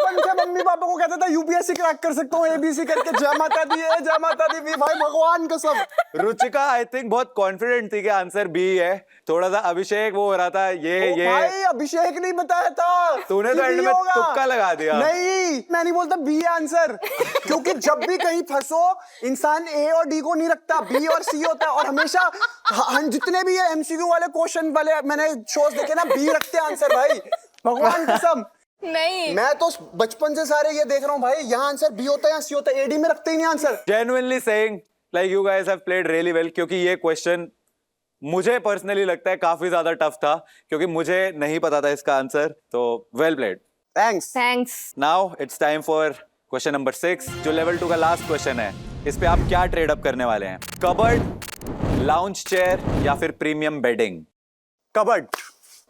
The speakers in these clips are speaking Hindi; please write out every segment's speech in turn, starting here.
बचपन से मम्मी पापा को कहता था यूपीएससी क्रैक कर सकता हूँ एबीसी करके, जय माता दी है, जय माता दी भी, भाई भगवान कसम। रुचिका आई थिंक बहुत कॉन्फिडेंट थी कि आंसर बी है, थोड़ा सा अभिषेक वो हो रहा था ये भाई अभिषेक नहीं बताया था, तूने तो एंड में तुक्का लगा दिया। नहीं मैं नहीं बोलता बी आंसर, क्योंकि जब भी कहीं फंसो इंसान ए और डी को नहीं रखता, बी और सी होता है, और हमेशा जितने भी ये एमसीक्यू वाले क्वेश्चन वाले मैंने शोज देखे ना, बी रखते आंसर भाई, भगवान कसम। नहीं मैं तो बचपन से सारे ये देख रहा हूँ भाई, यहाँ आंसर बी होता है या सी होता है, एडी में रखते ही नहीं answer. Genuinely saying like you guys have played really well, क्योंकि ये क्वेश्चन मुझे पर्सनली लगता है काफी ज्यादा टफ था, क्योंकि मुझे नहीं पता था इसका आंसर, तो well played, thanks. Thanks. Now it's time for question number 6, जो लेवल 2 का लास्ट क्वेश्चन है। इस पे आप क्या ट्रेड अप करने वाले हैं? कबर्ड, लाउंज चेयर या फिर प्रीमियम बेडिंग? कबर्ड।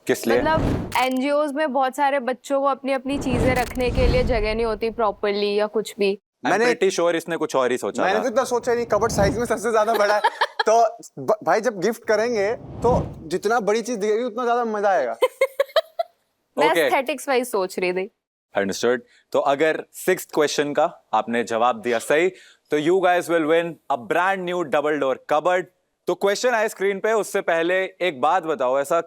किस लिए? मतलब एनजीओज में बहुत सारे बच्चों को अपनी अपनी चीजें रखने के लिए जगह नहीं होती प्रॉपर्ली या कुछ भी। मैंने प्रीटी श्योर इसने कुछ और ही सोचा मैंने था। तो इतना सोचा नहीं, कबर्ड साइज में सबसे ज्यादा बड़ा है। तो भाई जब गिफ्ट करेंगे तो जितना बड़ी चीज दिखेगी उतना ज्यादा मजा आएगा। मैं Okay. एस्थेटिक्स वाइज सोच रही थी। अंडरस्टूड। तो अगर 6th क्वेश्चन का आपने जवाब दिया सही, तो you guys will win a brand new double door cupboard. तो क्वेश्चन आए स्क्रीन पे, उससे पहले एक बात बताओ, ऐसा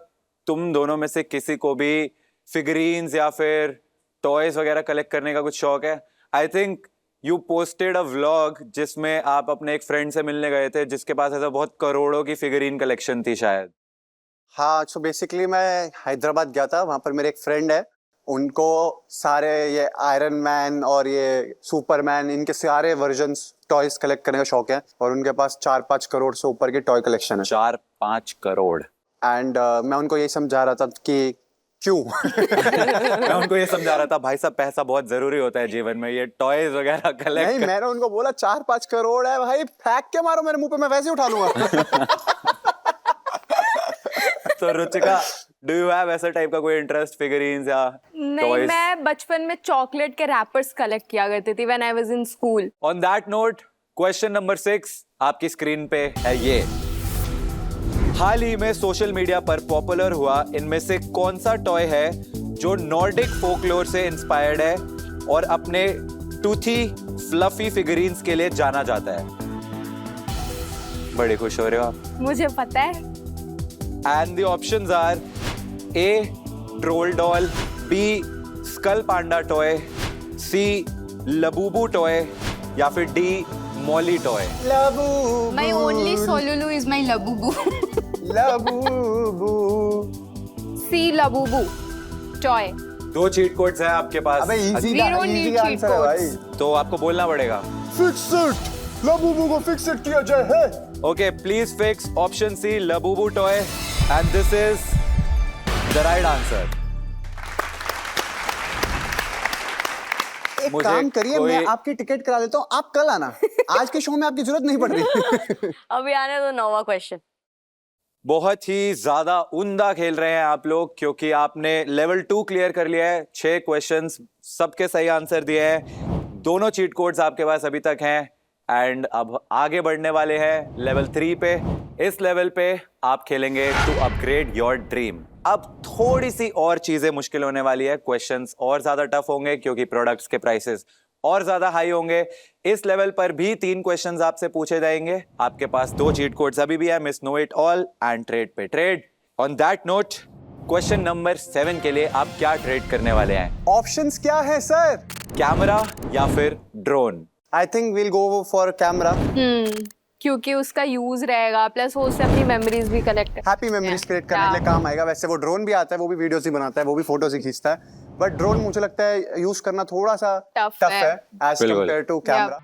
तुम दोनों में से किसी को भी फिगरीन्स या फिर टॉयज वगैरह कलेक्ट करने का कुछ शौक है? I think you posted a vlog जिसमें आप अपने एक फ्रेंड से मिलने गए थे जिसके पास ऐसा बहुत करोड़ों की फिगरीन कलेक्शन थी शायद। हाँ, सो बेसिकली मैं हैदराबाद गया था, वहां पर मेरे एक फ्रेंड है, उनको सारे ये आयरन मैन और ये सुपरमैन, इनके सारे वर्जन्स टॉयज कलेक्ट करने का शौक है, और उनके पास 4-5 करोड़ से ऊपर की टॉय कलेक्शन है। 4-5 करोड़। एंड मैं उनको ये समझा रहा था कि क्यों मैं उनको ये समझा रहा था भाई साहब पैसा बहुत जरूरी होता है जीवन में, ये टॉयज वगैरह कलेक्ट। नहीं, मैंने उनको बोला 4-5 करोड़ है भाई, फेंक के मारो मेरे मुंह पे, मैं वैसे उठा लूंगा। तो रुचिका, डू यू हैव ऐसा टाइप का कोई इंटरेस्ट फिगरीन्स या नहीं, टॉयज? मैं बचपन में चॉकलेट के रैपर्स कलेक्ट किया करती थी when I was in school. On that note, question number 6 आपकी स्क्रीन पे है ये। हाल ही में सोशल मीडिया पर पॉपुलर हुआ इनमें से कौन सा टॉय है जो नॉर्डिक फोकलोर से इंस्पायर्ड है और अपने टूथी फ्लफी फिगरीन्स के लिए जाना जाता है? बड़े खुश हो रहे हो आप। मुझे पता है। And the options are A. Troll doll, B. Skull panda toy, C. Labubu toy या फिर D. Molly toy? Labubu, My only Solulu is my Labubu. Labubu. C Labubu toy. 2 cheat codes हैं आपके पास। अबे easy We don't need cheat answer है भाई। codes. तो आपको बोलना पड़ेगा। फिक्स इट, लबूबू को फिक्स इट किया जाए है। Okay, please fix option C, Labubu toy, and this is the right answer. एक मुझे काम करिए, कोई- मैं आपकी टिकट करा देता हूँ, आप कल आना। आज के शो में आपकी जरूरत नहीं पड़ रही। अभी आने दो 9वां क्वेश्चन। बहुत ही ज्यादा उम्दा खेल रहे हैं आप लोग, क्योंकि आपने लेवल 2 क्लियर कर लिया है। 6 क्वेश्चंस, सबके सही आंसर दिए हैं। दोनों चीट कोड्स आपके पास अभी तक हैं, एंड अब आगे बढ़ने वाले हैं लेवल 3 पे। इस लेवल पे आप खेलेंगे टू अपग्रेड योर ड्रीम। अब थोड़ी सी और चीजें मुश्किल होने वाली है, क्वेश्चंस और ज्यादा टफ होंगे क्योंकि प्रोडक्ट्स के प्राइसेस और ज्यादा हाई होंगे। इस लेवल पर भी 3 क्वेश्चंस आपसे पूछे जाएंगे। आपके पास 2 चीट कोड्स अभी भी है, miss know it all and trade पे trade. On that note, question number 7 के लिए आप क्या ट्रेड करने वाले हैं? ऑप्शंस क्या है सर? कैमरा या फिर drone? I think we'll go for camera. क्योंकि उसका यूज रहेगा, प्लस वो उससे अपनी मेमोरीज भी कलेक्ट हैप्पी मेमोरीज क्रिएट करने के लिए काम आएगा। वैसे वो ड्रोन भी आता है, वो भी वीडियोस ही बनाता है, वो भी फोटोज ही खींचता है, बट ड्रोन मुझे लगता है यूज करना थोड़ा सा Tough टफ है। है एज बिल्कुल। Compare to camera.